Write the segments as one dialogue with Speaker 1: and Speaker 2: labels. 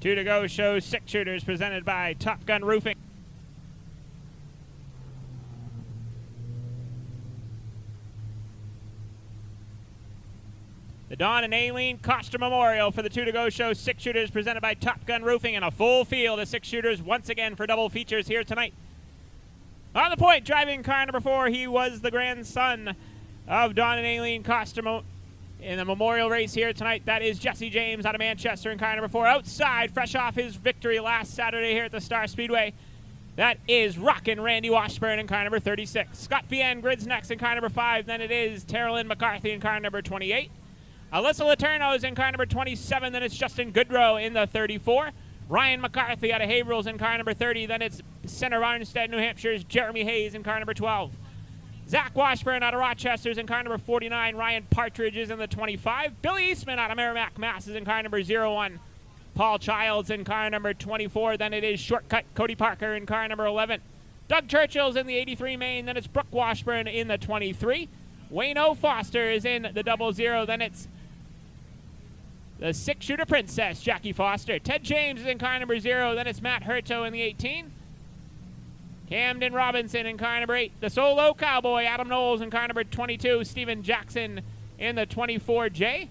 Speaker 1: Two to go show Six Shooters presented by Top Gun Roofing. The Dawn and Aileen Costa Memorial for the two to go show Six Shooters presented by Top Gun Roofing, and a full field of Six Shooters once again for double features here tonight. On the point, driving car number 4, he was the grandson of Dawn and Aileen Costa in the memorial race here tonight. That is Jesse James out of Manchester in car number 4. Outside, fresh off his victory last Saturday here at the Star Speedway. That is Rockin' Randy Washburn in car number 36. Scott Vienne grids next in car number 5. Then it is Terrelyn McCarthy in car number 28. Alyssa Letourneau is in car number 27. Then it's Justin Goodrow in the 34. Ryan McCarthy out of Haverhill's in car number 30. Then it's Center Arnstead, New Hampshire's Jeremy Hayes in car number 12. Zach Washburn out of Rochester's in car number 49. Ryan Partridge is in the 25. Billy Eastman out of Merrimack, Mass. is in car number 01. Paul Childs in car number 24. Then it is Shortcut Cody Parker in car number 11. Doug Churchill's in the 83 main. Then it's Brooke Washburn in the 23. Wayne O. Foster is in the 00. Then it's the six-shooter princess, Jackie Foster. Ted James is in car number 0. Then it's Matt Hurto in the 18. Camden Robinson in car number 8. The solo cowboy, Adam Knowles in car number 22. Stephen Jackson in the 24J.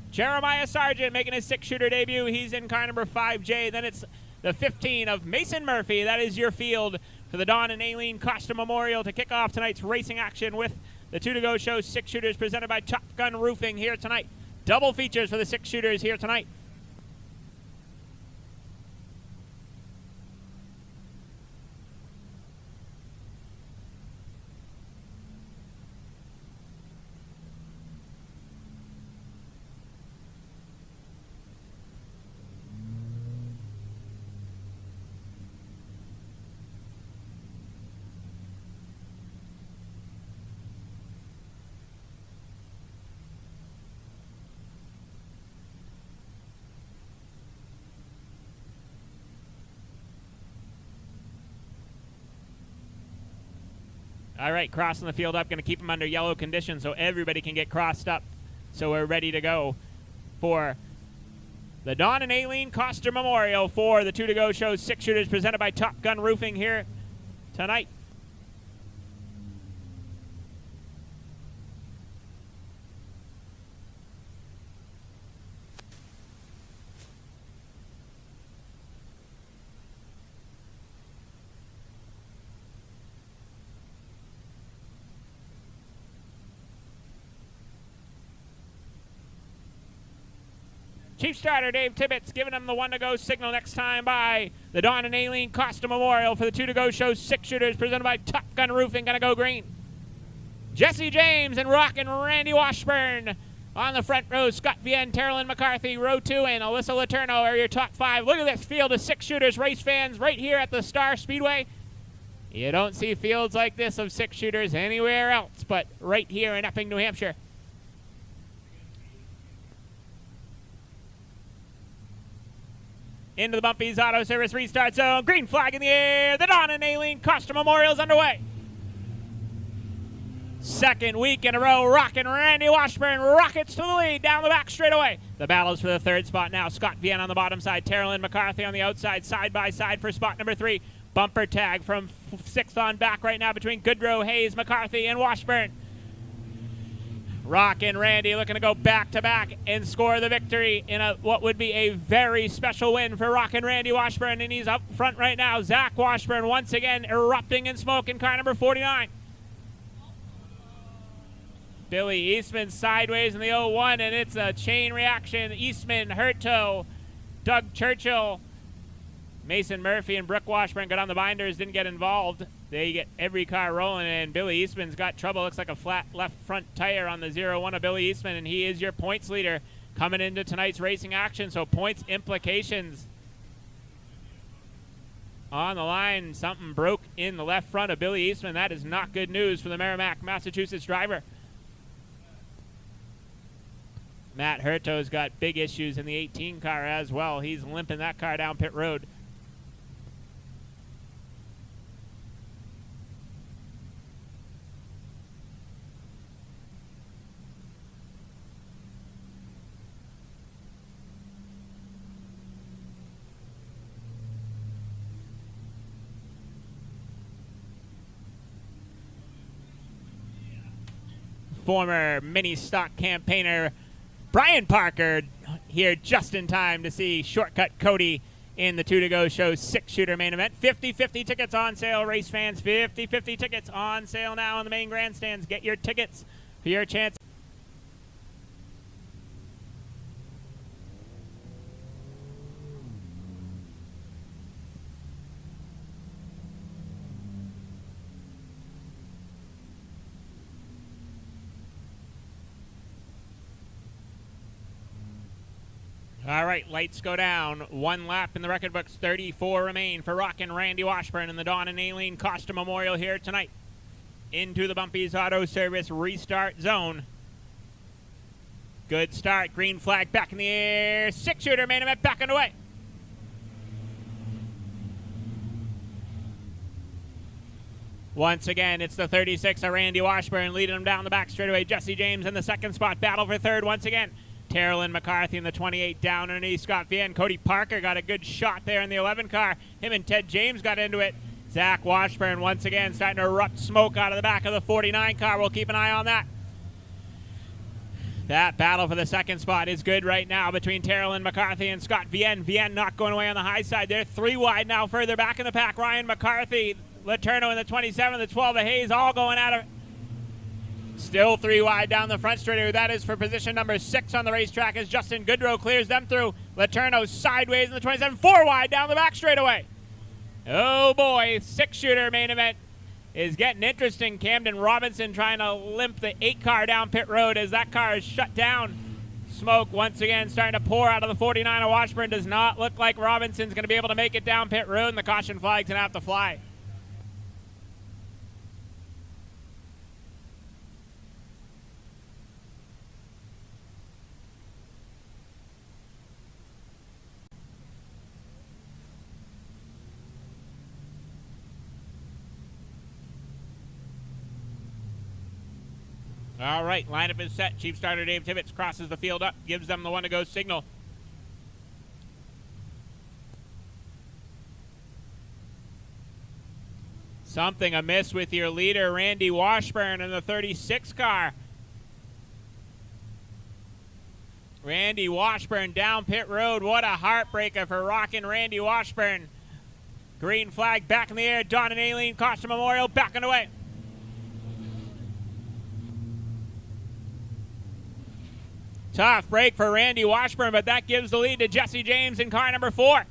Speaker 1: Jeremiah Sargent making his six-shooter debut. He's in car number 5J. Then it's the 15 of Mason Murphy. That is your field for the Dawn and Aileen Costa Memorial to kick off tonight's racing action with the two to go show Six Shooters presented by Top Gun Roofing here tonight. Double features for the Six Shooters here tonight. All right, crossing the field up, going to keep them under yellow conditions so everybody can get crossed up. So we're ready to go for the Dawn and Aileen Costa Memorial for the two to go show Six Shooters presented by Top Gun Roofing here tonight. Chief starter Dave Tibbetts giving him the one-to-go signal next time by the Dawn and Aileen Costa Memorial for the two-to-go show Six Shooters presented by Top Gun Roofing. Gonna go green. Jesse James and Rockin' Randy Washburn on the front row. Scott Vienne, Terrelyn McCarthy, row 2, and Alyssa Letourneau are your top 5. Look at this field of Six Shooters race fans right here at the Star Speedway. You don't see fields like this of Six Shooters anywhere else but right here in Epping, New Hampshire. Into the Bumpy's Auto Service restart zone. Green flag in the air. The Dawn and Aileen Costa Memorial's underway. Second week in a row, Rockin' Randy Washburn rockets to the lead down the back straightaway. The battle's for the third spot now. Scott Vienne on the bottom side. Terrelyn McCarthy on the outside, side by side for spot number 3. Bumper tag from 6th on back right now between Goodrow, Hayes, McCarthy, and Washburn. Rockin' Randy looking to go back-to-back and score the victory in what would be a very special win for Rockin' Randy Washburn, and he's up front right now. Zach Washburn once again erupting in smoke in car number 49. Billy Eastman sideways in the 01, and it's a chain reaction. Eastman, Hurto, Doug Churchill, Mason Murphy, and Brooke Washburn got on the binders, didn't get involved. They get every car rolling, and Billy Eastman's got trouble. Looks like a flat left front tire on the 01 of Billy Eastman, and he is your points leader coming into tonight's racing action. So points implications on the line. Something broke in the left front of Billy Eastman. That is not good news for the Merrimack, Massachusetts driver. Matt Hurto's got big issues in the 18 car as well. He's limping that car down pit road. former mini stock campaigner Brian Parker here just in time to see Shortcut Cody in the 2-to-go show 6-shooter main event. 50-50 tickets on sale, race fans. 50-50 tickets on sale now in the main grandstands. Get your tickets for your chance. All right, lights go down. One lap in the record books. 34 remain for Rockin' Randy Washburn in the Dawn and Aileen Costa Memorial here tonight. Into the Bumpy's Auto Service restart zone. Good start. Green flag back in the air. 6-shooter main event back underway. Once again, it's the 36 of Randy Washburn leading him down the back straightaway. Jesse James in the second spot. Battle for third once again. Terrell McCarthy in the 28 down underneath Scott Vienne. Cody Parker got a good shot there in the 11 car. Him and Ted James got into it. Zach Washburn once again starting to erupt smoke out of the back of the 49 car. We'll keep an eye on that. That battle for the second spot is good right now between Terrell McCarthy and Scott Vienne. Vienne not going away on the high side. They're 3 wide now further back in the pack. Ryan McCarthy, Letourneau in the 27, the 12 of Hayes all going at it. Still 3 wide down the front straightaway. That is for position number 6 on the racetrack as Justin Goodrow clears them through. Letourneau sideways in the 27. 4 wide down the back straightaway. Oh boy, 6-shooter main event is getting interesting. Camden Robinson trying to limp the 8 car down pit road as that car is shut down. Smoke once again starting to pour out of the 49 of Washburn. Does not look like Robinson's going to be able to make it down pit road, and the caution flag's going to have to fly. All right, lineup is set. Chief starter Dave Tibbetts crosses the field up, gives them the 1-to-go signal. Something amiss with your leader, Randy Washburn, in the 36 car. Randy Washburn down pit road. What a heartbreaker for Rockin' Randy Washburn. Green flag back in the air. Dawn and Aileen Costa Memorial back and away. Tough break for Randy Washburn, but that gives the lead to Jesse James in car number 4.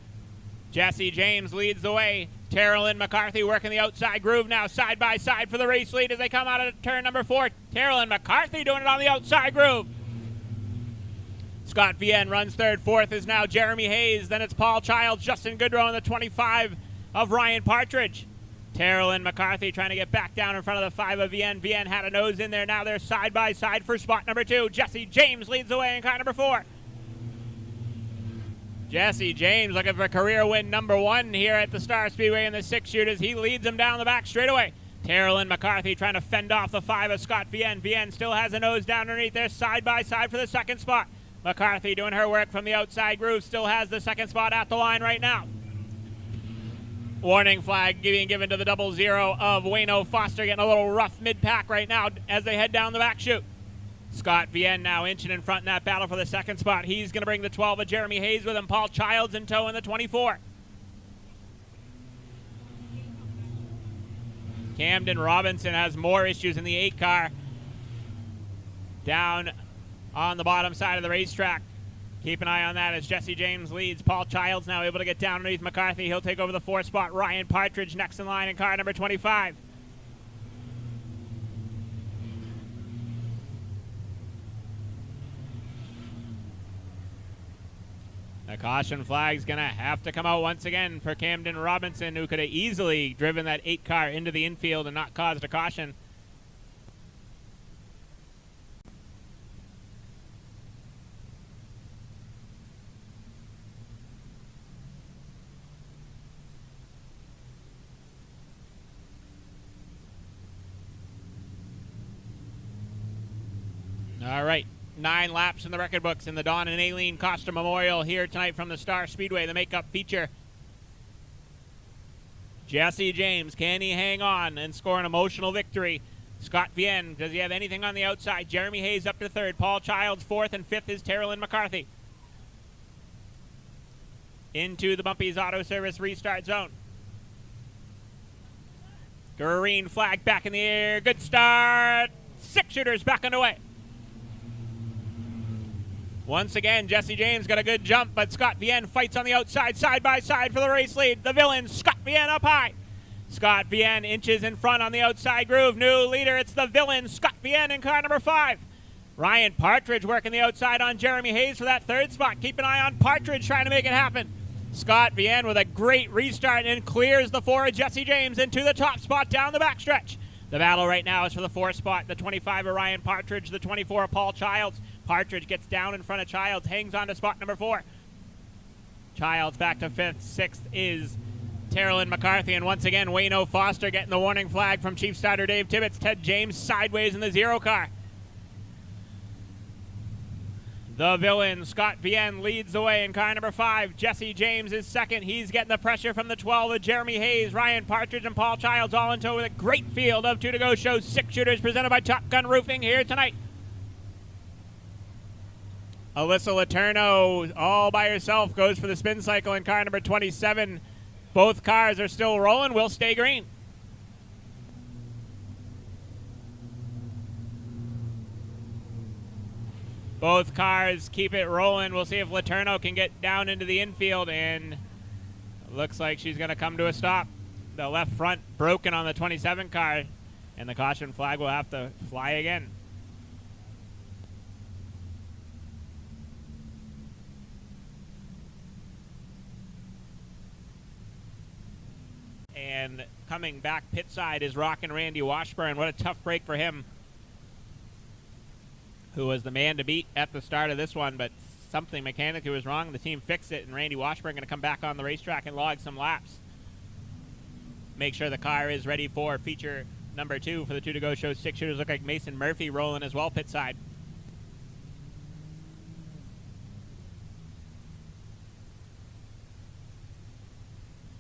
Speaker 1: Jesse James leads the way. Terrell McCarthy working the outside groove now, side by side for the race lead as they come out of turn number 4. Terrell McCarthy doing it on the outside groove. Scott Vienne runs third. Fourth is now Jeremy Hayes. Then it's Paul Childs, Justin Goodrow in the 25 of Ryan Partridge. Terrell McCarthy trying to get back down in front of the 5 of Vienne. Vienne had a nose in there. Now they're side by side for spot number 2. Jesse James leads the way in car number 4. Jesse James looking for career win number 1 here at the Star Speedway in the 6 shooters. He leads them down the back straightaway. Terrell McCarthy trying to fend off the 5 of Scott Vienne. Vienne still has a nose down underneath there, side by side for the second spot. McCarthy doing her work from the outside groove, still has the second spot at the line right now. Warning flag being given to the 00 of Wayno Foster, getting a little rough mid-pack right now as they head down the back chute. Scott Vienne now inching in front in that battle for the second spot. He's going to bring the 12 of Jeremy Hayes with him. Paul Childs in tow in the 24. Camden Robinson has more issues in the 8 car. Down on the bottom side of the racetrack. Keep an eye on that as Jesse James leads. Paul Childs now able to get down underneath McCarthy. He'll take over the 4th spot. Ryan Partridge next in line in car number 25. The caution flag's going to have to come out once again for Camden Robinson, who could have easily driven that 8 car into the infield and not caused a caution. All right, 9 laps in the record books in the Dawn and Aileen Costa Memorial here tonight from the Star Speedway, the makeup feature. Jesse James, can he hang on and score an emotional victory Scott Vienne, does he have anything on the outside? Jeremy Hayes up to third. Paul Childs fourth, and fifth is Terrellyn McCarthy. Into the Bumpy's Auto Service restart zone. Green flag back in the air. Good start. Six Shooters back underway. Once again, Jesse James got a good jump, but Scott Vienne fights on the outside, side by side for the race lead. The Villains, Scott Vienne up high. Scott Vienne inches in front on the outside groove. New leader, it's the Villains, Scott Vienne in car number 5. Ryan Partridge working the outside on Jeremy Hayes for that third spot. Keep an eye on Partridge trying to make it happen. Scott Vienne with a great restart and clears the 4 of Jesse James into the top spot down the backstretch. The battle right now is for the 4th spot. The 25 of Ryan Partridge, the 24 of Paul Childs. Partridge gets down in front of Childs, hangs on to spot number 4. Childs back to 5th. 6th is Terrellyn McCarthy, and once again, Wayno Foster getting the warning flag from Chief Starter Dave Tibbetts. Ted James sideways in the 0 car. The Villain, Scott Vienne, leads the way in car number 5. Jesse James is second. He's getting the pressure from the 12 of Jeremy Hayes, Ryan Partridge, and Paul Childs all in tow with a great field of 2 to go show 6 Shooters presented by Top Gun Roofing here tonight. Alyssa Letourneau all by herself goes for the spin cycle in car number 27. Both cars are still rolling. Will stay green. Both cars keep it rolling. We'll see if Letourneau can get down into the infield, and looks like she's going to come to a stop. The left front broken on the 27 car, and the caution flag will have to fly again. And coming back pit side is Rockin' Randy Washburn. What a tough break for him, who was the man to beat at the start of this one, but something mechanically was wrong. The team fixed it, and Randy Washburn going to come back on the racetrack and log some laps. Make sure the car is ready for feature number 2 for the 2 to go show 6 Shooters. Look like Mason Murphy rolling as well pit side.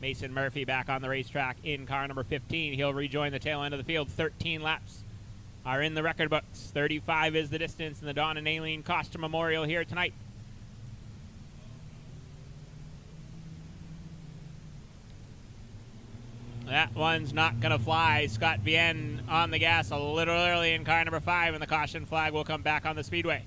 Speaker 1: Mason Murphy back on the racetrack in car number 15. He'll rejoin the tail end of the field. 13 laps are in the record books. 35 is the distance in the Don and Aileen Costa Memorial here tonight. That one's not going to fly. Scott Vienne on the gas a little early in car number 5, and the caution flag will come back on the speedway.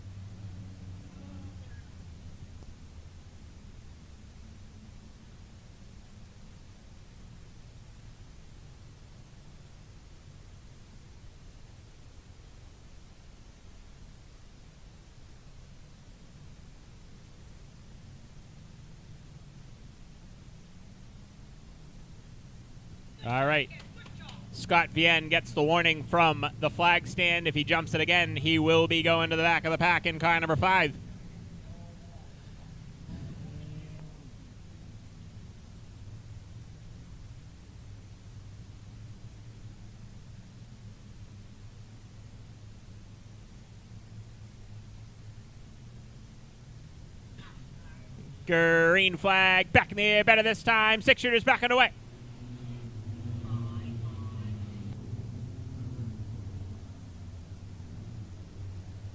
Speaker 1: All right. Scott Vienne gets the warning from the flag stand. If he jumps it again, he will be going to the back of the pack in car number 5. Green flag back in the air, better this time. 6 Shooters back underway.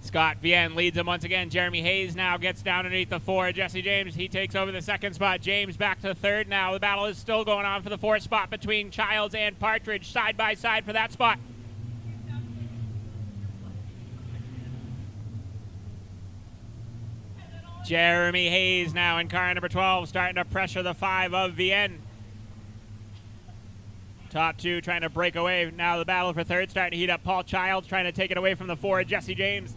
Speaker 1: Scott Vienne leads him once again. Jeremy Hayes now gets down underneath the 4. Jesse James, he takes over the 2nd spot. James back to 3rd now. The battle is still going on for the 4th spot between Childs and Partridge, side by side for that spot. Jeremy Hayes now in car number 12, starting to pressure the 5 of Vienne. Top 2 trying to break away. Now the battle for 3rd starting to heat up. Paul Childs trying to take it away from the 4. Jesse James.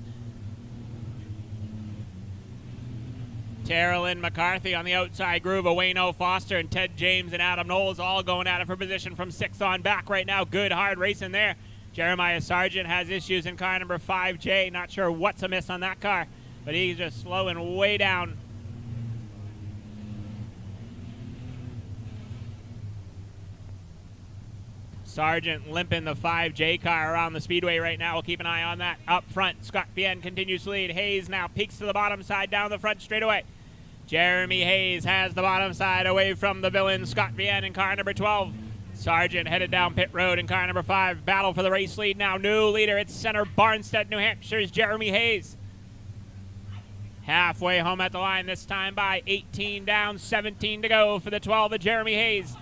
Speaker 1: Terrellyn McCarthy on the outside groove of Wayno Foster, and Ted James and Adam Knowles all going at it for position from 6th on back right now. Good hard racing there. Jeremiah Sargent has issues in car number 5J. Not sure what's amiss on that car, but he's just slowing way down. Sargent limping the 5J car around the speedway right now. We'll keep an eye on that. Up front, Scott Vienne continues to lead. Hayes now peeks to the bottom side down the front straightaway. Jeremy Hayes has the bottom side away from the Villain. Scott Vienne in car number 12. Sargent headed down pit road in car number 5. Battle for the race lead now. New leader at center, Barnstead, New Hampshire's Jeremy Hayes. Halfway home at the line this time by 18 down, 17 to go for the 12 of Jeremy Hayes.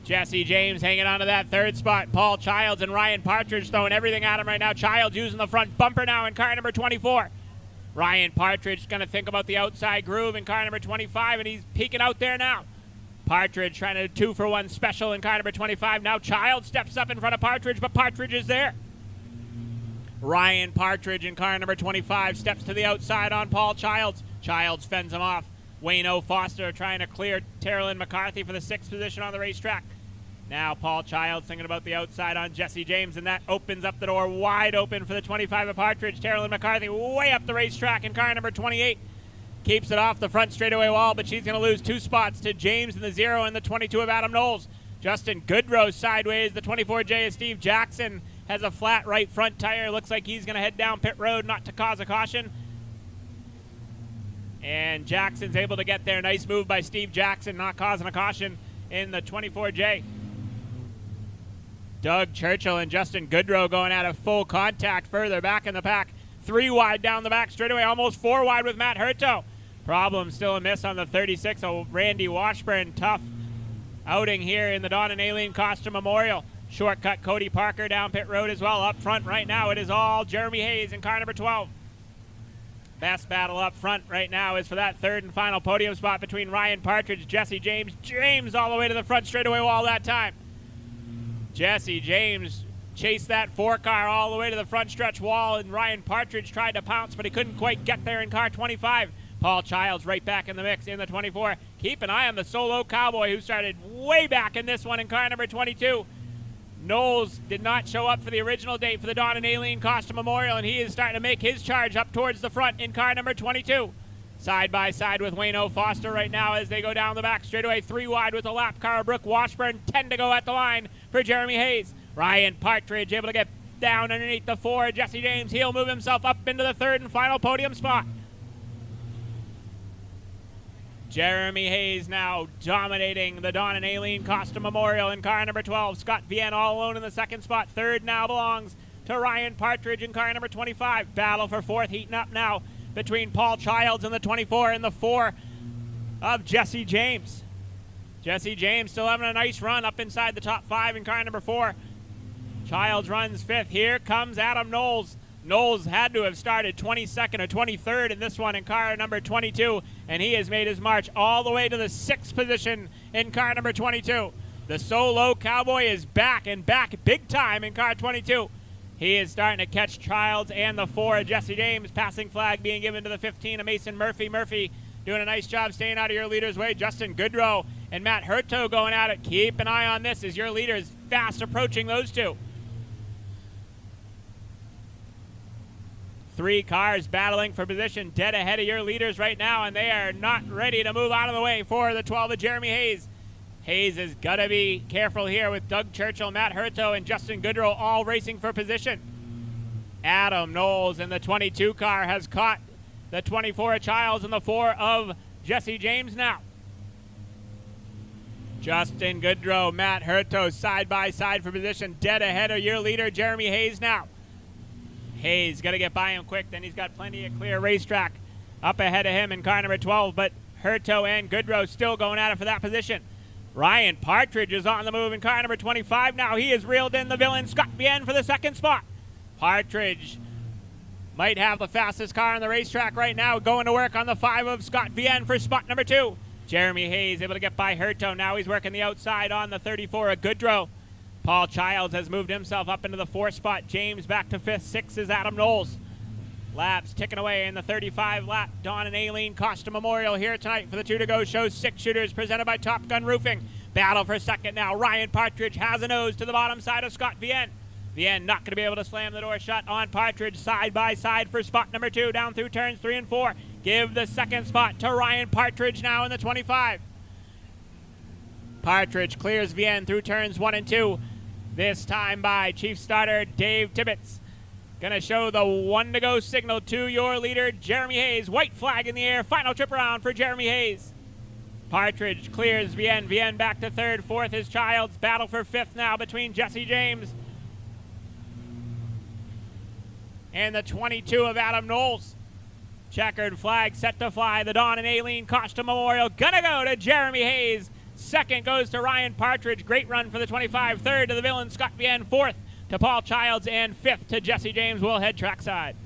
Speaker 1: Jesse James hanging on to that third spot. Paul Childs and Ryan Partridge throwing everything at him right now. Childs using the front bumper now in car number 24. Ryan Partridge going to think about the outside groove in car number 25, and he's peeking out there now. Partridge trying to 2-for-1 special in car number 25. Now Childs steps up in front of Partridge, but Partridge is there. Ryan Partridge in car number 25 steps to the outside on Paul Childs. Childs fends him off. Wayne O. Foster trying to clear Terrellyn McCarthy for the 6th position on the racetrack. Now Paul Childs thinking about the outside on Jesse James, and that opens up the door wide open for the 25 of Partridge. Terrellyn McCarthy way up the racetrack in car number 28. Keeps it off the front straightaway wall, but she's going to lose 2 spots to James in the 0 and the 22 of Adam Knowles. Justin Goodrow sideways. The 24J of Steve Jackson has a flat right front tire. Looks like he's going to head down pit road not to cause a caution. And Jackson's able to get there. Nice move by Steve Jackson, not causing a caution in the 24J. Doug Churchill and Justin Goodrow going at a full contact further back in the pack. 3 wide down the back straightaway, almost 4 wide with Matt Hurto. Problem still a miss on the 36 of Randy Washburn. Tough outing here in the Don and Aileen Costa Memorial. Shortcut Cody Parker down pit road as well. Up front right now it is all Jeremy Hayes in car number 12. Best battle up front right now is for that 3rd and final podium spot between Ryan Partridge, Jesse James. James all the way to the front straightaway wall that time. Jesse James chased that 4 car all the way to the front stretch wall, and Ryan Partridge tried to pounce, but he couldn't quite get there in car 25. Paul Childs right back in the mix in the 24. Keep an eye on the solo cowboy who started way back in this one in car number 22. Knowles did not show up for the original date for the Don and Aileen Costa Memorial, and he is starting to make his charge up towards the front in car number 22. Side by side with Wayne O. Foster right now as they go down the back straightaway. 3 wide with the lap car. Brooke Washburn, 10 to go at the line for Jeremy Hayes. Ryan Partridge able to get down underneath the 4. Jesse James, he'll move himself up into the 3rd and final podium spot. Jeremy Hayes now dominating the Don and Aileen Costa Memorial in car number 12. Scott Vienne all alone in the 2nd spot. 3rd now belongs to Ryan Partridge in car number 25. Battle for 4th heating up now between Paul Childs and the 24 and the 4 of Jesse James. Jesse James still having a nice run up inside the top 5 in car number 4. Childs runs 5th. Here comes Adam Knowles. Knowles had to have started 22nd or 23rd in this one in car number 22, and he has made his march all the way to the 6th position in car number 22. The solo cowboy is back, and back big time in car 22. He is starting to catch Childs and the 4 of Jesse James. Passing flag being given to the 15 of Mason Murphy. Murphy doing a nice job staying out of your leader's way. Justin Goodrow and Matt Hurto going at it. Keep an eye on this as your leader is fast approaching those 2. 3 cars battling for position dead ahead of your leaders right now, and they are not ready to move out of the way for the 12 of Jeremy Hayes. Hayes has got to be careful here with Doug Churchill, Matt Hurto, and Justin Goodrow all racing for position. Adam Knowles in the 22 car has caught the 24 of Childs and the 4 of Jesse James now. Justin Goodrow, Matt Hurto side by side for position dead ahead of your leader, Jeremy Hayes now. Hayes got to get by him quick, then he's got plenty of clear racetrack up ahead of him in car number 12, but Hurto and Goodrow still going at it for that position. Ryan Partridge is on the move in car number 25 now. He has reeled in the villain Scott Vienne for the 2nd spot. Partridge might have the fastest car on the racetrack right now, going to work on the 5 of Scott Vienne for spot number 2. Jeremy Hayes able to get by Hurto. Now he's working the outside on the 34 of Goodrow. Paul Childs has moved himself up into the 4th spot. James back to 5th. 6th is Adam Knowles. Laps ticking away in the 35 lap Don and Aileen Costa Memorial here tonight for the 2 to Go show. 6 shooters presented by Top Gun Roofing. Battle for 2nd now. Ryan Partridge has a nose to the bottom side of Scott Vienne. Vienne not going to be able to slam the door shut on Partridge side by side for spot number 2 down through turns 3 and 4. Give the 2nd spot to Ryan Partridge now in the 25. Partridge clears Vienne through turns 1 and 2. This time by Chief Starter Dave Tibbetts. Going to show the 1 to go signal to your leader, Jeremy Hayes. White flag in the air. Final trip around for Jeremy Hayes. Partridge clears Vienne. Vienne back to third. Fourth is Childs. Battle for fifth now between Jesse James and the 22 of Adam Knowles. Checkered flag set to fly. The Dawn and Aileen Costa Memorial gonna go to Jeremy Hayes. Second goes to Ryan Partridge. Great run for the 25. Third to the villain Scott Vienne. Fourth to Paul Childs. And fifth to Jesse James. We'll head trackside.